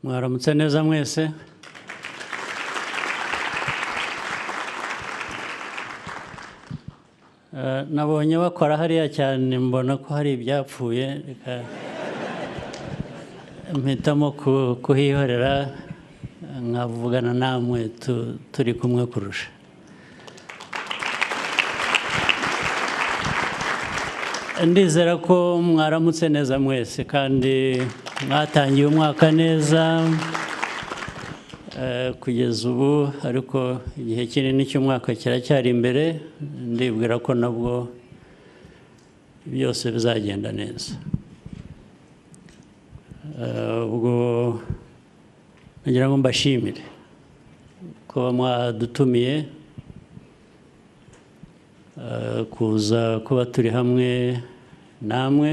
Mwaramutse neza mwese. Nabonye bakora hariya cyane, mbona ko hari ibyapfuye, mpitamo kuhihorera nkavugana namwe turi kumwe kurusha. Ndizera ko mwaramutse neza mwese kandi mwatangiye umwaka neza kugeza ubu, ariko igihe kinini cy'umwaka kiracyari imbere. Ndibwira ko nabwo byose bizagenda neza. Ubwo nagira ngo mbashimire kuba mwadutumiye kuza kuba turi hamwe namwe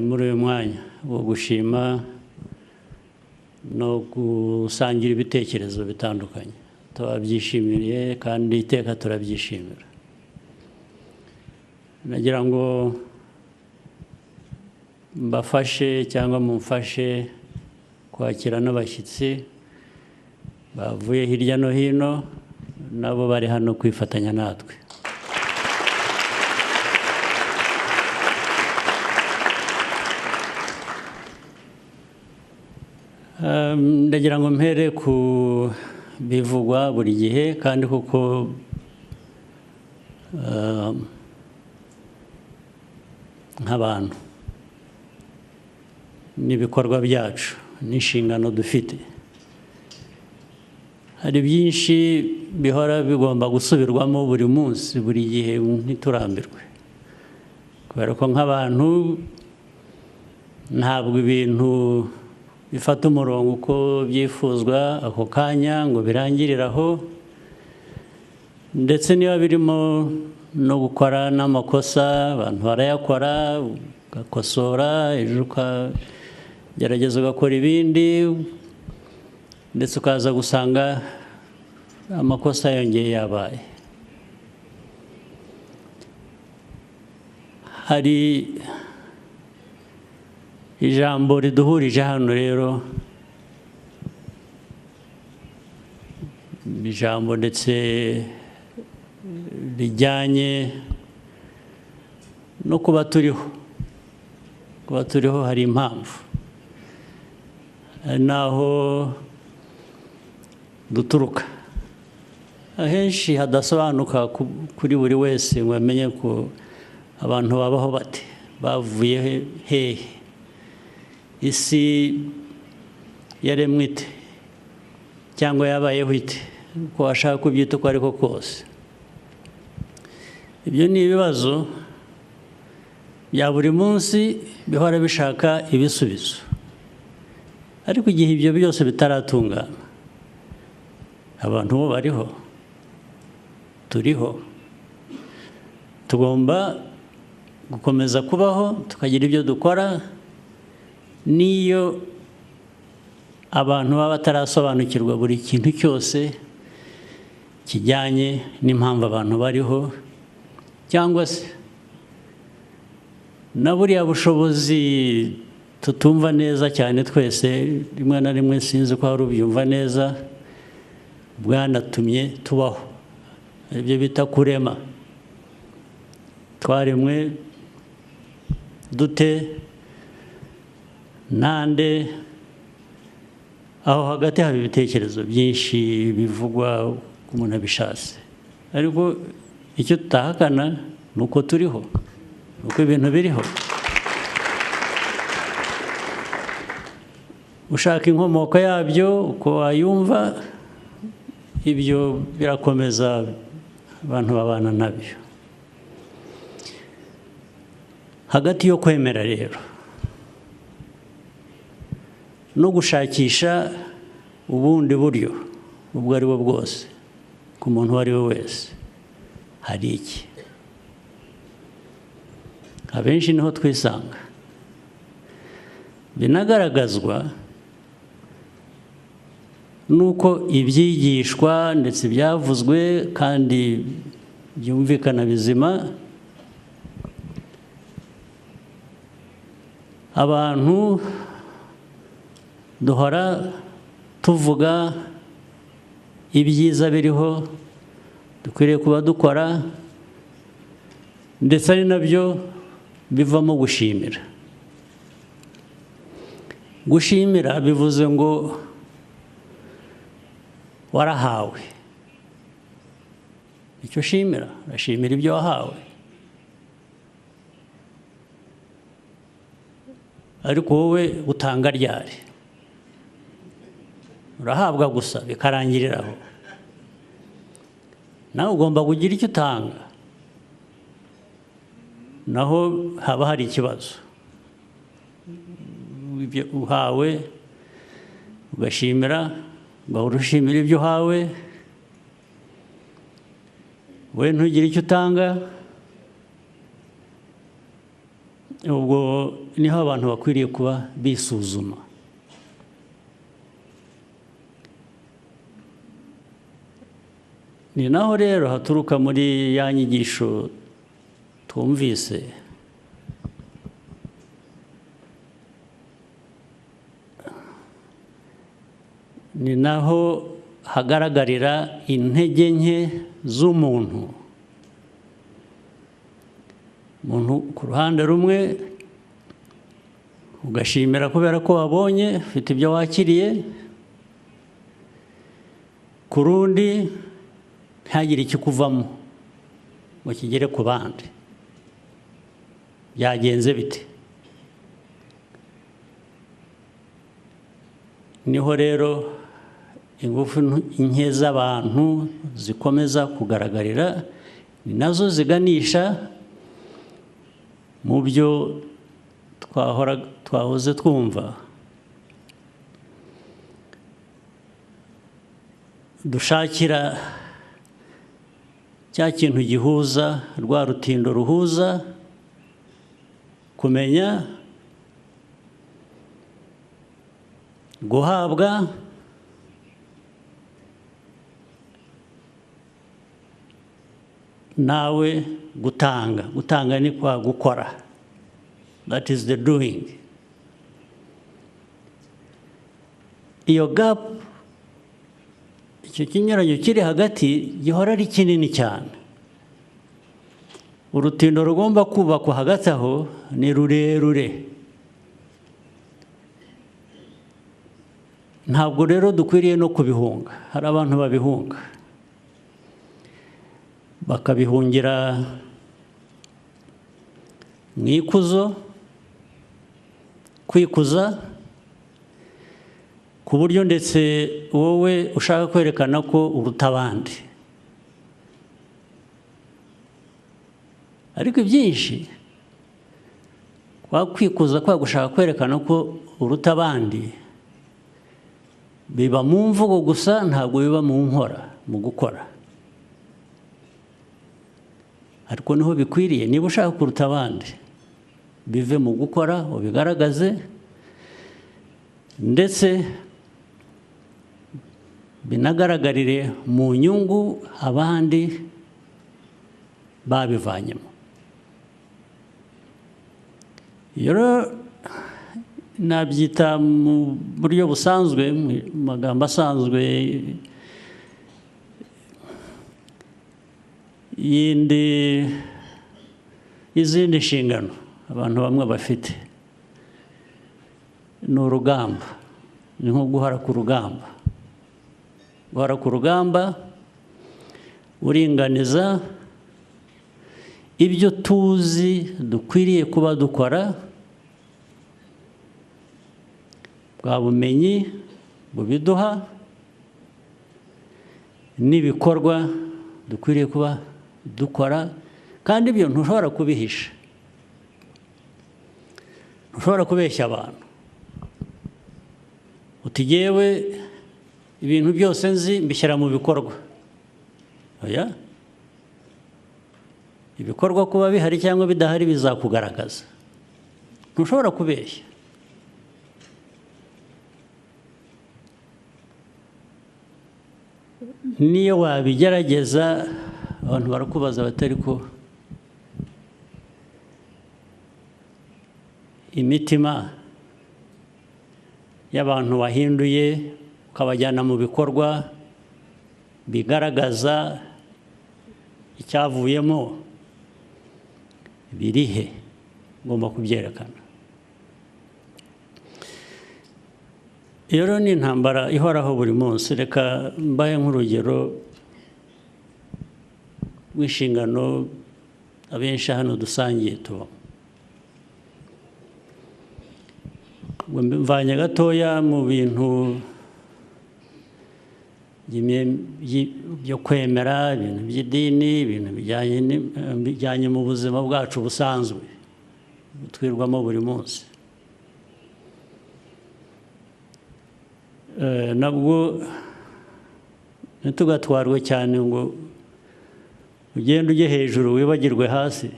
muri uyu mwanya wo gushima no gusangira ibitekerezo bitandukanye. Tubabyishimiye kandi iteka turabyishimira. Nagira ngo mbafashe cyangwa mumfashe kwakira n'abashyitsi bavuye hirya no hino, nabo bari hano kwifatanya natwe. Ndagira ngo mpere ku bivugwa buri gihe, kandi kuko nk'abantu n'ibikorwa byacu n'inshingano dufite, hari byinshi bihora bigomba gusubirwamo buri munsi, buri gihe, ntiturambirwe. Kubera ko nk'abantu ntabwo ibintu bifata umurongo uko byifuzwa ako kanya ngo birangirire aho, ndetse niba birimo no gukora n'amakosa, abantu barayakora, ugakosora, ejo ukagerageza ugakora ibindi, ndetse ukaza gusanga amakosa yongeye yabaye. Hari ijambo riduhurije hano rero, ijambo ndetse rijyanye no kuba turiho. Kuba turiho hari impamvu, hari n'aho duturuka. Ahenshi hadasobanuka kuri buri wese ngo amenye ko abantu babaho bate, bavuye hehe, isi yaremwe ite, cyangwa yabayeho ite, uko washaka kubyita uko ariko kose. Ibyo ni ibibazo bya buri munsi bihora bishaka ibisubizo, ariko igihe ibyo byose bitaratungana, abantu bo bariho, turiho, tugomba gukomeza kubaho, tukagira ibyo dukora. Niyo abantu baba batarasobanukirwa buri kintu cyose kijyanye n'impamvu abantu bariho, cyangwa se na buriya bushobozi tutumva neza cyane twese, rimwe na rimwe sinzi ko hari ubyumva neza, bwanatumye tubaho. Ibyo bita kurema. Twaremwe dute, nande, aho hagati haba ibitekerezo byinshi bivugwa ku muntu abishatse, ariko icyo tutahakana ni uko turiho, ni uko ibintu biriho. Ushaka inkomoko yabyo uko wayumva, ibyo birakomeza, abantu babana nabyo. Hagati yo kwemera rero no gushakisha ubundi buryo ubwo ari bwo bwose ku muntu uwo ari we wese, hari iki? Abenshi niho twisanga. Binagaragazwa nuko ibyigishwa ndetse byavuzwe kandi byumvikana bizima, abantu duhora tuvuga ibyiza biriho dukwiriye kuba dukora, ndetse ari nabyo bivamo gushimira. Gushimira bivuze ngo warahawe. Icyo ushimira, urashimira ibyo wahawe. Ariko wowe utanga ryari? Urahabwa gusa bikarangirira aho. Nawe ugomba kugira icyo utanga, naho haba hari ikibazo. Uhawe ugashimira, ugahora ushimira ibyo uhawe, we ntugire icyo utanga. Ubwo niho abantu bakwiriye kuba bisuzuma. Ni naho rero haturuka muri ya nyigisho twumvise, ni naho hagaragarira intege nke z'umuntu. Umuntu ku ruhande rumwe ugashimira kubera ko wabonye ufite ibyo wakiriye, ku rundi ntihagire ikikuvamo ngo kigere ku bandi. Byagenze bite? Niho rero ingufu nke z'abantu zikomeza kugaragarira, ni nazo ziganisha mu byo twahoze twumva. Dushakira cya kintu gihuza, rwa rutindo ruhuza kumenya, guhabwa, nawe gutanga. Gutanga ni kwa gukora. That is the doing. Iyo gap, icyo kinyuranyo kiri hagati gihora ari kinini cyane. Urutindo rugomba kubakwa hagati aho ni rurerure. Ntabwo rero dukwiriye no kubihunga. Hari abantu babihunga, bakabihungira mu ikuzo, kwikuza, ku buryo ndetse wowe ushaka kwerekana ko uruta abandi. Ariko ibyinshi kwa kwikuza, kwa gushaka kwerekana ko uruta abandi, biba mu mvugo gusa, ntabwo biba mu nkora, mu gukora. Ariko niho bikwiriye. Niba ushaka kuruta abandi, bive mu gukora, ubigaragaze, ndetse binagaragarire mu nyungu abandi babivanyemo. Iyo nabyita mu buryo busanzwe, mu magambo asanzwe, izindi nshingano abantu bamwe bafite, ni urugamba. Ni nko guhara ku rugamba. Guhara ku rugamba uringaniza ibyo tuzi dukwiriye kuba dukora, bwa bumenyi bubiduha, n'ibikorwa dukwiriye kuba dukora. Kandi ibyo ntushobora kubihisha, ntushobora kubeshya abantu uti jyewe ibintu byose nzi mbishyira mu bikorwa. Oya, ibikorwa kuba bihari cyangwa bidahari bizakugaragaza. Ntushobora kubeshya. Niyo wabigerageza abantu barakubaza batari ko imitima y'abantu wahinduye ukabajyana mu bikorwa bigaragaza icyavuyemo birihe, ugomba kubyerekana. Iyo rero ni intambara ihoraho buri munsi. Reka mbaye nk'urugero rw'inshingano abenshi hano dusangiye tubamo. Mvanye gatoya mu bintu byo kwemera, ibintu by'idini, ibintu bijyanye mu buzima bwacu busanzwe twirwamo buri munsi. Nabwo ntitugatwarwe cyane ngo ugende ujye hejuru wibagirwe hasi.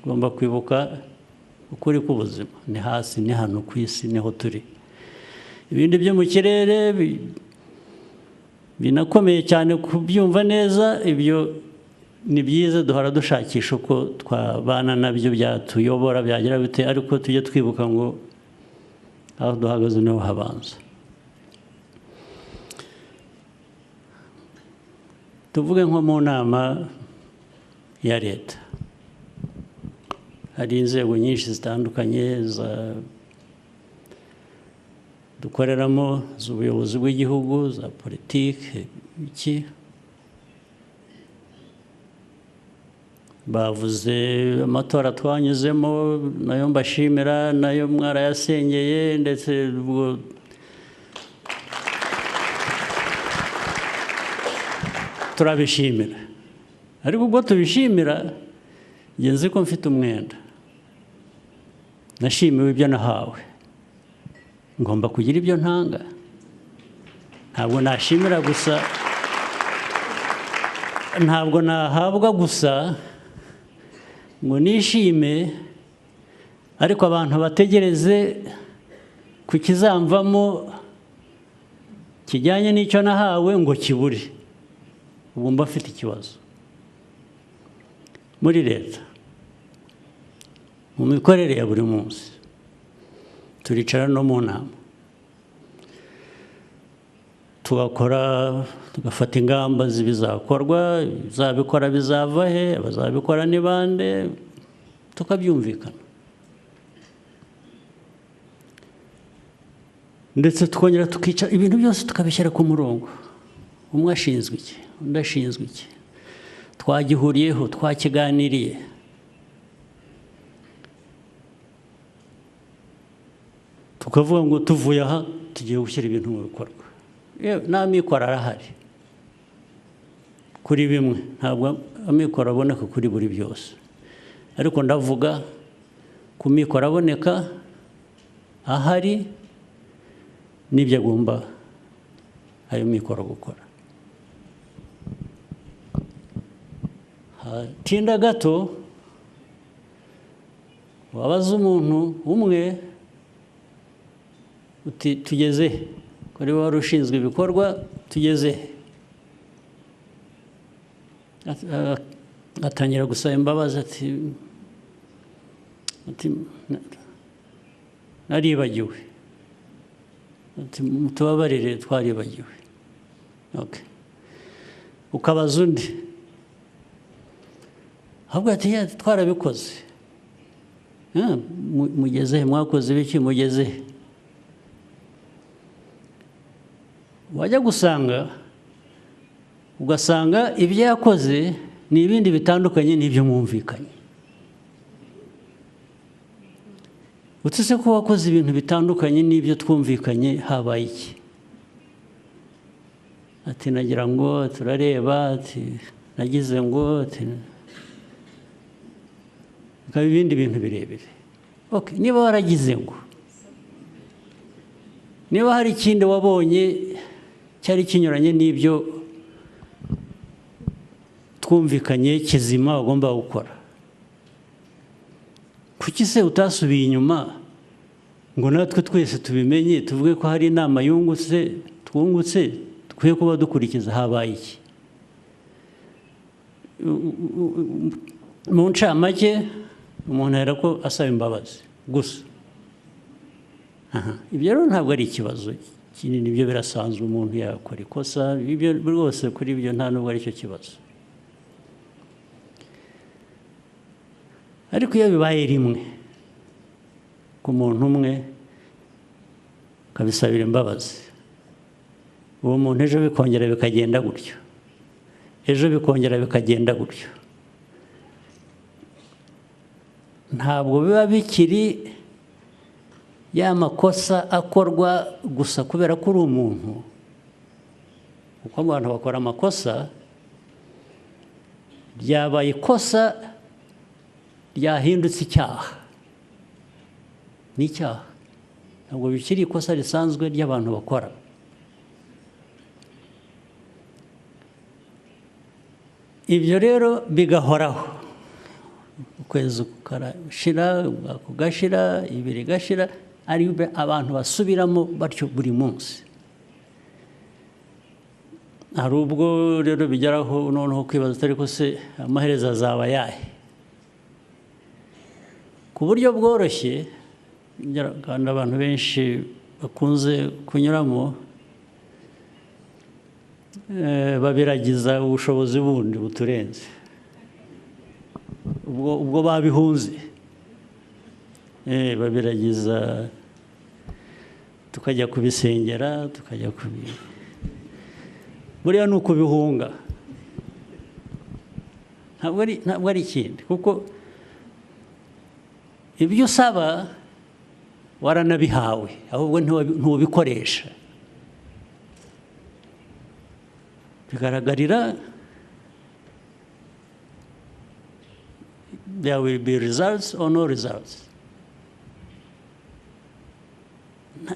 Ugomba kwibuka ukuri k'ubuzima ni hasi, ni hano ku isi niho turi. Ibindi byo mu kirere binakomeye cyane kubyumva neza, ibyo ni byiza, duhora dushakisha uko twabana nabyo, byatuyobora, byagira bite, ariko tujye twibuka ngo aho duhagaze niho habanza. Tuvuge nko mu nama ya leta, hari inzego nyinshi zitandukanye dukoreramo, z'ubuyobozi bw'igihugu, za politiki, iki bavuze amatora twanyuzemo, nayo mbashimira, nayo mwarayasengeye, ndetse ubwo turabishimira. Ariko ubwo tubishimira, njye nzi ko mfite umwenda, nashimiwe ibyo nahawe, ngomba kugira ibyo ntanga. Ntabwo nashimira gusa, ntabwo nahabwa gusa ngo nishime, ariko abantu bategereze ku kizamvamo kijyanye n'icyo nahawe ngo kibure. Ubu mba afite ikibazo. Muri leta, mu mikorere ya buri munsi, turicara no mu nama tugakora, tugafata ingamba z'ibizakorwa, bizabikora bizava he, abazabikora ni bande, tukabyumvikana. Ndetse tukongera tukicara, ibintu byose tukabishyira ku murongo. Umwe ashinzwe iki, undi ashinzwe iki, twagihuriyeho, twakiganiriye. Tukavuga ngo tuvuye aha tugiye gushyira ibintu mu bikorwa. N'amikoro arahari kuri bimwe, ntabwo amikoro aboneka kuri buri byose, ariko ndavuga ku mikoro aboneka ahari n'ibyo agomba ayo mikoro gukora. Hatinda gato wabaza umuntu umwe uti tugeze kuri wari ushinzwe ibikorwa, tugeze, atangira gusaba imbabazi, ati naribagiwe, ati mutubabarire twaribagiwe. Okay. Ukabaza undi, ahubwo ati twarabikoze. Mugeze, mwakoze ibiki, mugeze. Wajya gusanga, ugasanga ibyo yakoze ni ibindi bitandukanye n'ibyo mwumvikanye. Utse ko wakoze ibintu bitandukanye n'ibyo twumvikanye, habaye iki? Ati nagira ngo turareba, ati nagize ngo, ati bikaba ibindi bintu birebire. Okay, niba waragize ngo, niba hari ikindi wabonye cyari kinyuranye n'ibyo twumvikanye kizima ugomba gukora, kuki se utasubiye inyuma ngo natwe twese tubimenye, tuvuge ko hari inama twungutse dukwiye kuba dukurikiza? Habaye iki? Mu ncamake, umuntu ahera ko asaba imbabazi gusa, ibyo rero ntabwo ari ikibazo kinini, ibyo birasanzwe, umuntu yakora ikosa, ibyo rwose kuri ibyo nta nubwo ari cyo kibazo. Ariko iyo bibaye rimwe ku muntu umwe akabisabira imbabazi, uwo muntu ejo bikongera bikagenda gutyo, ejo bikongera bikagenda gutyo, ntabwo biba bikiri ya makosa akorwa gusa kubera ko uri umuntu, kuko abantu bakora amakosa, ryabaye ikosa ryahindutse icyaha, ni icyaha, ntabwo bikiri ikosa risanzwe ry'abantu bakora. Ibyo rero bigahoraho, ukwezi kugashira, umwaka ugashira, ibiri igashira, ari abantu basubiramo batyo buri munsi. Hari ubwo rero bigeraho noneho kwibaza ariko se amaherezo azaba ayahe, ku buryo bworoshye, kandi abantu benshi bakunze kunyuramo, babiragiza ubushobozi bundi buturenze, ubwo babihunze, babiragiza, tukajya kubisengera, tukajya buriya ni ukubihunga, ntabwo ari ikindi, kuko ibyo usaba waranabihawe, ahubwo ntubikoresha, bigaragarira, there will be results or no results.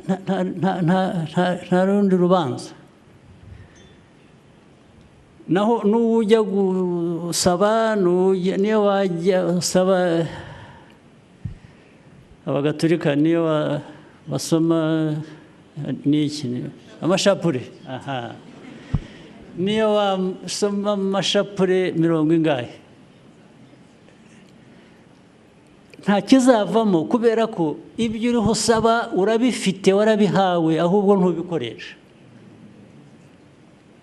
Nta rundi rubanza. Naho n'ujya gusaba, niyo wajya usaba abagatolika, niyo basoma n'iki, amashapure, niyo wasoma amashapure 40, nta kizavamo, kubera ko ibyo uriho usaba urabifite, warabihawe, ahubwo ntubikoresha.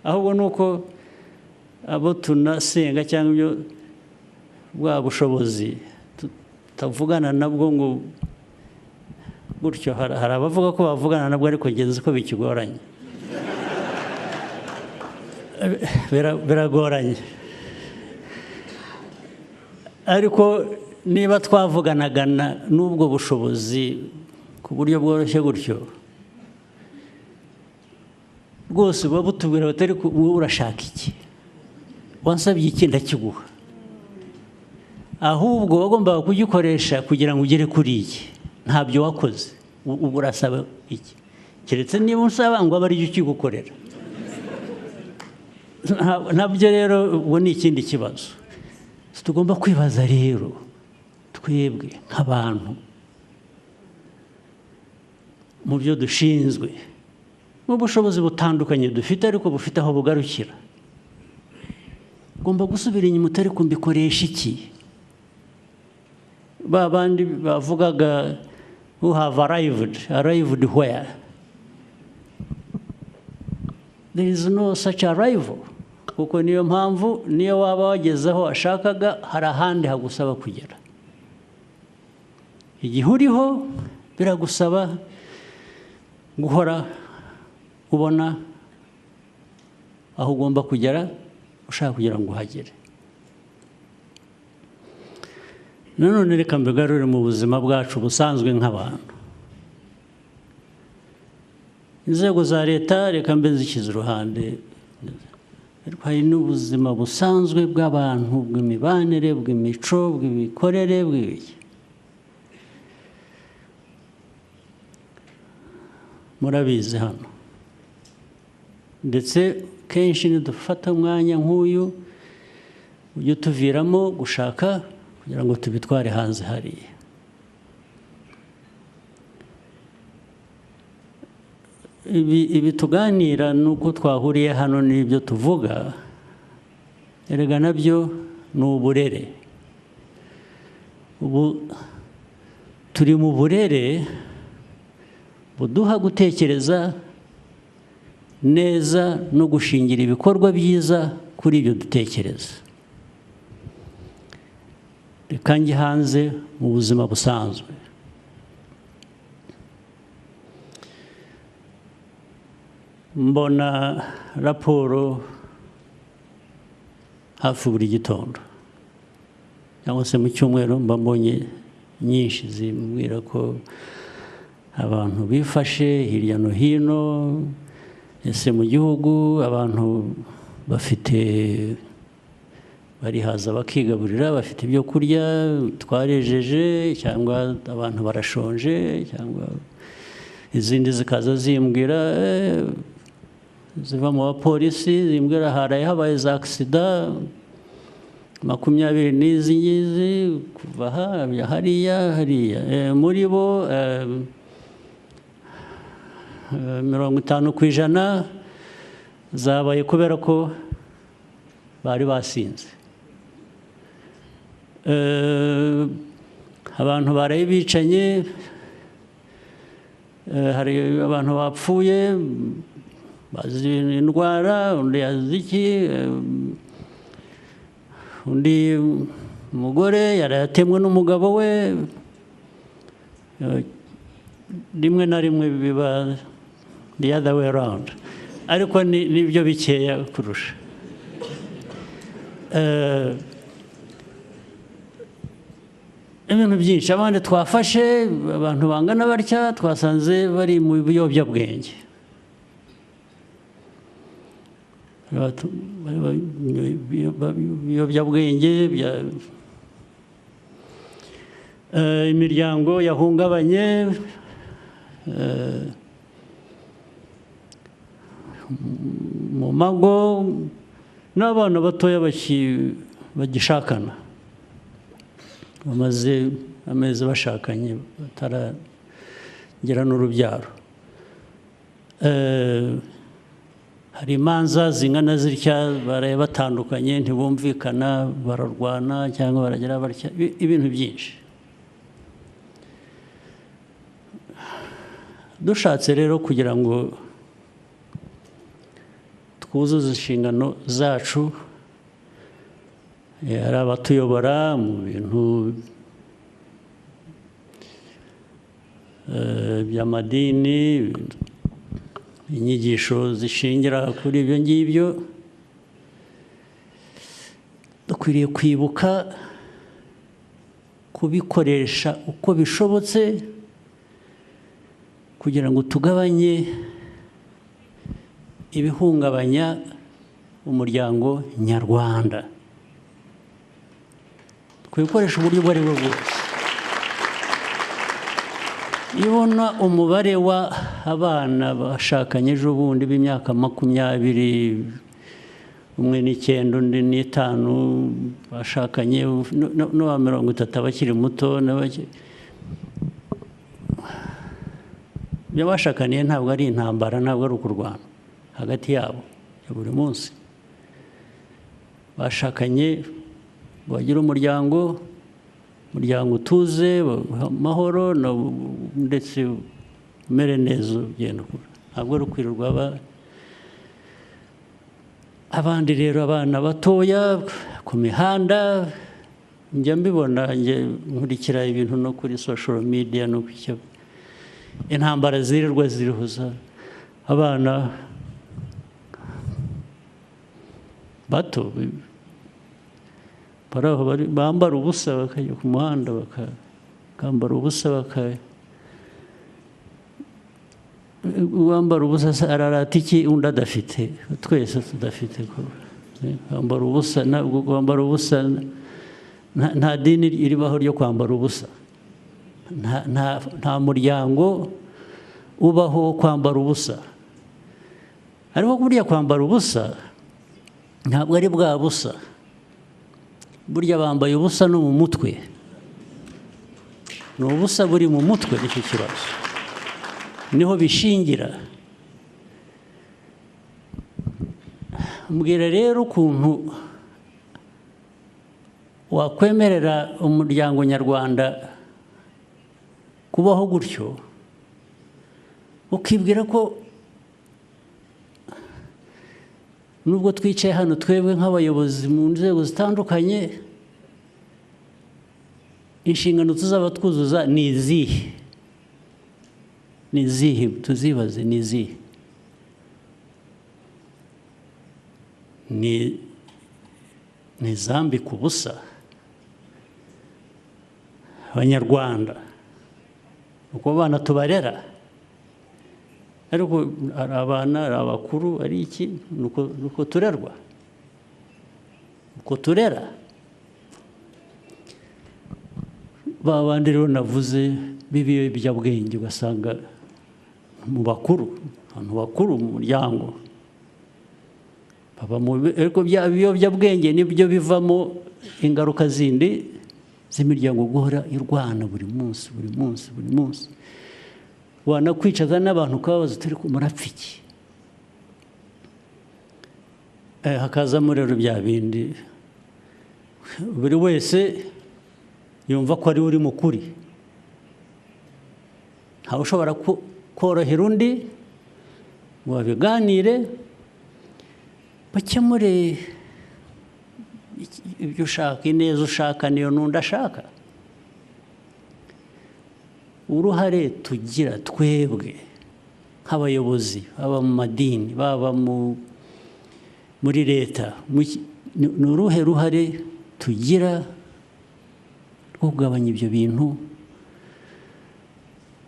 Ahubwo ni uko abo tunasenga cyangwa ibyo bwa bushobozi tutavugana nabwo ngo gutyo. Hari abavuga ko bavugana nabwo ariko ngeze ko bikigoranye, biragoranye. Ariko niba twavuganaga n'ubwo bushobozi ku buryo bworoshye gutyo, rwose buba butubwira batari wowe urashaka iki, wansabye iki ndakiguha, ahubwo wagombaga kugikoresha kugira ngo ugere kuri iki, ntabyo wakoze, ubwo urasaba iki, keretse niba usaba ngo abe ari cyo ukigukorera. Nabyo rero ubu ni ikindi kibazo tugomba kwibaza rero, twebwe nk'abantu mu byo dushinzwe, mu bushobozi butandukanye dufite ariko bufite aho bugarukira, ugomba gusubira inyuma, utari kumbikoresha iki. Ba bandi bavugaga who have arrived where there is no such arrival, kuko niyo mpamvu niyo waba wageze aho ashakaga, hari ahandi hagusaba kugera. Igihe uriho biragusaba guhora ubona aho ugomba kugera, ushaka kugira ngo uhagere. Nanone reka mbigarure mu buzima bwacu busanzwe nk'abantu. Inzego za leta reka mbe nzishyize uruhande, ariko hari n'ubuzima busanzwe bw'abantu, bw'imibanire, bw'imico, bw'imikorere, bw'ibiki. Murabizi hano, ndetse kenshi nidufata umwanya nk'uyu ujye tuviramo gushaka kugira ngo tubitware hanze hariya. Ibi tuganira nuko twahuriye hano n'ibyo tuvuga, erega nabyo ni uburere. Ubu turi mu burere buduha gutekereza neza no gushingira ibikorwa byiza kuri ibyo dutekereza. Reka njye hanze mu buzima busanzwe. Mbona raporo hafi buri gitondo cyangwa se mu cyumweru mba mbonye nyinshi zimbwira ko abantu bifashe hirya no hino, ese mu gihugu abantu bafite barihaza bakigaburira, bafite ibyo kurya, twarejeje, cyangwa abantu barashonje, cyangwa izindi zikaza zimbwira ziva mu bapolisi zimbwira haraye habaye za agisida 20 n'izi ngizi kuva hariya muri bo 50% zabaye kubera ko bari basinze. Abantu baraye bicanye, hari abantu bapfuye bazi indwara, undi yazi iki, undi umugore yaratemwe n'umugabo we, rimwe na rimwe biba the other way around, ariko nibyo bikeya kurusha. Ibintu byinshi abandi twafashe, abantu bangana batya twasanze bari mu biyobyabwenge, imiryango yahungabanye, mu mago n'abana batoya bagishakana, bamaze amezi bashakanye bataragera n'urubyaro. Hari imanza zingana zitya baraye batandukanye, ntibumvikana, bararwana cyangwa baragira batya, ibintu byinshi. Dushatse rero kugira ngo twuzuze inshingano zacu, hari abatuyobora mu bintu by'amadini, inyigisho zishingira kuri ibyo ngibyo, dukwiriye kwibuka kubikoresha uko bishobotse kugira ngo tugabanye ibihungabanya umuryango nyarwanda. Twikoresha uburyo ubwo ari bwo bwose. Iyo ubona umubare wa abana bashakanye ejo bundi b'imyaka 20, umwe n'9 undi n'5 bashakanye, n'uwa 30 abakiri muto, ibyo bashakaniye ntabwo ari intambara, ntabwo ari ukurwana hagati yabo ya buri munsi. Bashakanye bagira umuryango utuze, amahoro, ndetse umere neza, ugenda ukura. Ntabwo ari ukwirirwa abandi rero abana batoya ku mihanda, njya mbibona, nkurikira ibintu no kuri social media, no ku intambara zirirwa zirihuza abana bato bambara ubusa bakajya ku muhanda, bakambara ubusa, uwambara ubusa ararata iki undi adafite, twese tudafite. Kwambara ubusa, kwambara ubusa nta dini iribaho ryo kwambara ubusa, nta muryango ubaho kwambara ubusa. Ariko burya kwambara ubusa ntabwo ari bwa busa, burya bambaye ubusa no mu mutwe, ni ubusa buri mu mutwe. Nicyo kibazo, niho bishingira. Mbwira rero ukuntu wakwemerera umuryango nyarwanda kubaho gutyo, ukibwira ko nubwo twicaye hano twebwe nk'abayobozi mu nzego zitandukanye, inshingano tuzaba twuzuza ni izihe? Ni izihe? Tuzibaze ni izihe? Ni izambika ubusa abanyarwanda, uko abana tubarera, ariko ari abana, ari abakuru, ari iki, nuko turerwa, uko turera. Ba bandi rero navuze b'ibiyobyabwenge ugasanga mu bakuru, abantu bakuru mu muryango, ariko bya biyobyabwenge nibyo bivamo ingaruka zindi z'imiryango guhora irwana buri munsi buri munsi buri munsi. Wanakwicaza n'abantu ukababaza turi murapfa iki? Hakazamo rero bya bindi buri wese yumva ko ari uri mukuri, ntawe ushobora korohera undi ngo babiganire bakemure ibyo ushaka, ineza ushaka niyo n'undi ashaka. Uruhare tugira twebwe nk'abayobozi, baba mu madini, baba muri leta, ni uruhe ruhare tugira rwo kugabanya ibyo bintu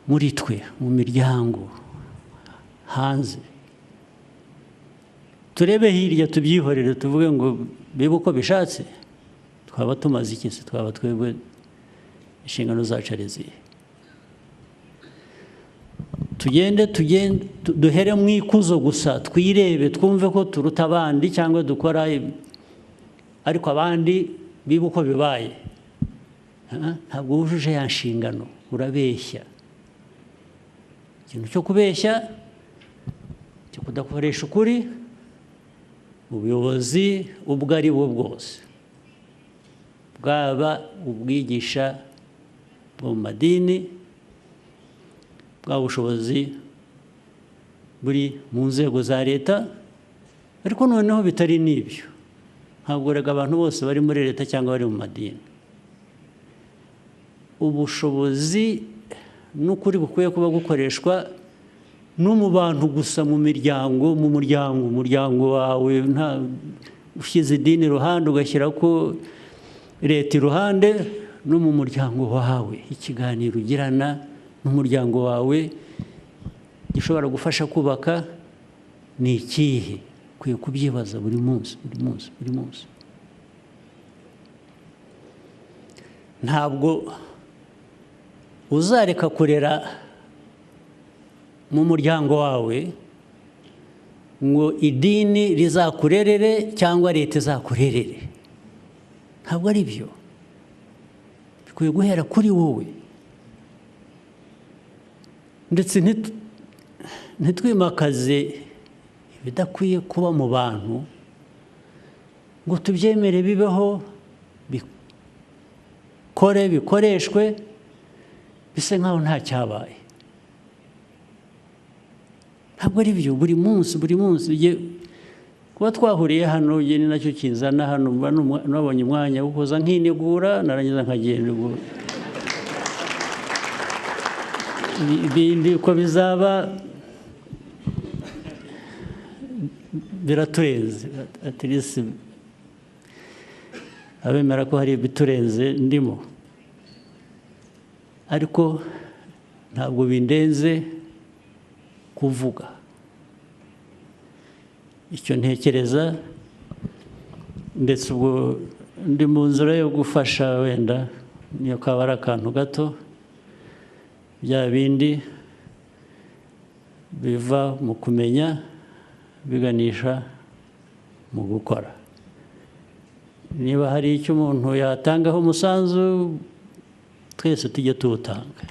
muri twe, mu miryango, hanze? Turebe hirya tubyihorere, tuvuge ngo bibe uko bishatse, twaba tumaze iki se? Twaba twebwe inshingano zacu ari izihe? Tugende duhere mu ikuzo gusa, twirebe, twumve ko turuta abandi cyangwa dukora, ariko abandi bibe uko bibaye. Ntabwo wujuje ya nshingano, urabeshya. Ikintu cyo kubeshya, cyo kudakoresha ukuri, ubuyobozi ubwo ari bwo bwose, bwaba ubwigisha bwo mu madini, bwa bushobozi buri mu nzego za leta, ariko noneho bitari n'ibyo. Ntabwo rega abantu bose bari muri leta cyangwa bari mu madini. Ubushobozi n'ukuri bukwiye kuba gukoreshwa no mu bantu gusa, mu miryango, mu muryango wawe. Nta ushyize idini iruhande ugashyira ko leta iruhande, no mu muryango wawe ikiganiro ugirana n'umuryango wawe gishobora gufasha kubaka ni ikihe? Ukwiye kubyibaza buri munsi buri munsi buri munsi. Ntabwo uzareka kurera mu muryango wawe ngo idini rizakurerere cyangwa leta izakurerere. Ntabwo ari byo. Bikwiye guhera kuri wowe. Ndetse ntitwimakaze ibidakwiye kuba mu bantu ngo tubyemere bibeho, bikoreshwe, bise nkaho nta cyabaye. Ntabwo ari byo. Buri munsi buri munsi kuba twahuriye hano ni nacyo kizana hano, nabonye umwanya wo kuza nkinegura, narangiza nkagenda. Ibindi uko bizaba biraturenze, atirisi abemera ko hari ibiturenze ndimo, ariko ntabwo bindenze kuvuga icyo ntekereza. Ndetse ubwo ndi mu nzira yo gufasha, wenda niyo kaba ari akantu gato, bya bindi biva mu kumenya biganisha mu gukora. Niba hari icyo umuntu yatangaho umusanzu, twese tujye tuwutanga.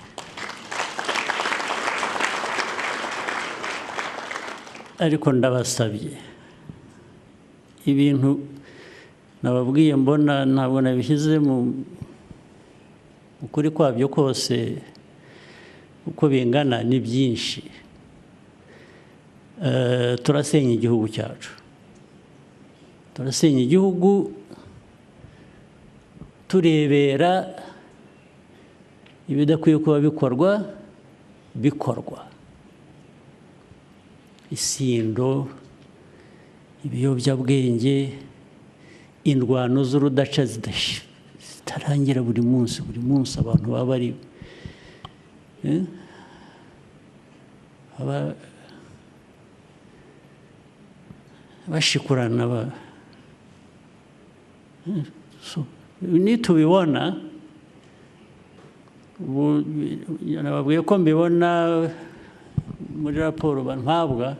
Ariko ndabasabye, ibintu nababwiye mbona ntabwo nabishyize mu ukuri kwabyo kose, uko bingana ni byinshi. turasenya igihugu cyacu, turasenya igihugu turebera ibidakwiye kuba bikorwa, isindo, ibiyobyabwenge, indwano z'urudaca zitarangira buri munsi abantu baba bari bashikurana. Nitubibona, nababwiye ko mbibona muri raporo mpabwa,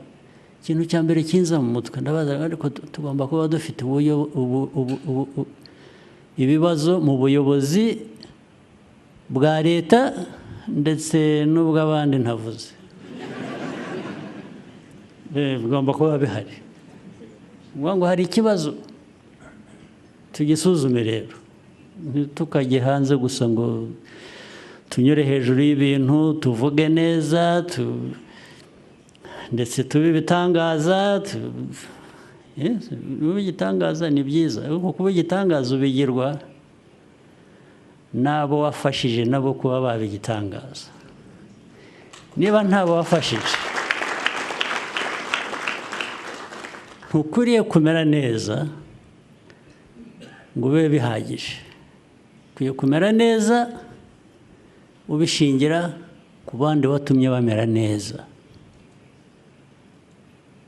ikintu cya mbere kinza mu mutwe ndabaza, ariko tugomba kuba dufite ibibazo mu buyobozi bwa leta ndetse n'ubw'abandi ntavuze, bigomba kuba bihari. Ngo hari ikibazo, tugisuzume rero, ntitukajye hanze gusa ngo tunyure hejuru y'ibintu, tuvuge neza, ndetse tube ibitangaza. Kuba igitangaza ni byiza, ariko kuba igitangaza ubigirwa n'abo wafashije nabo kuba baba igitangaza. Niba ntabo wafashije, ntukwiriye kumera neza ngo ube bihagije. Ukwiye kumera neza ubishingira ku bandi watumye bamera neza.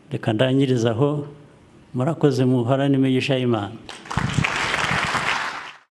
Reka ndangiriza aho. Murakoze, muhorane imigisha y'Imana.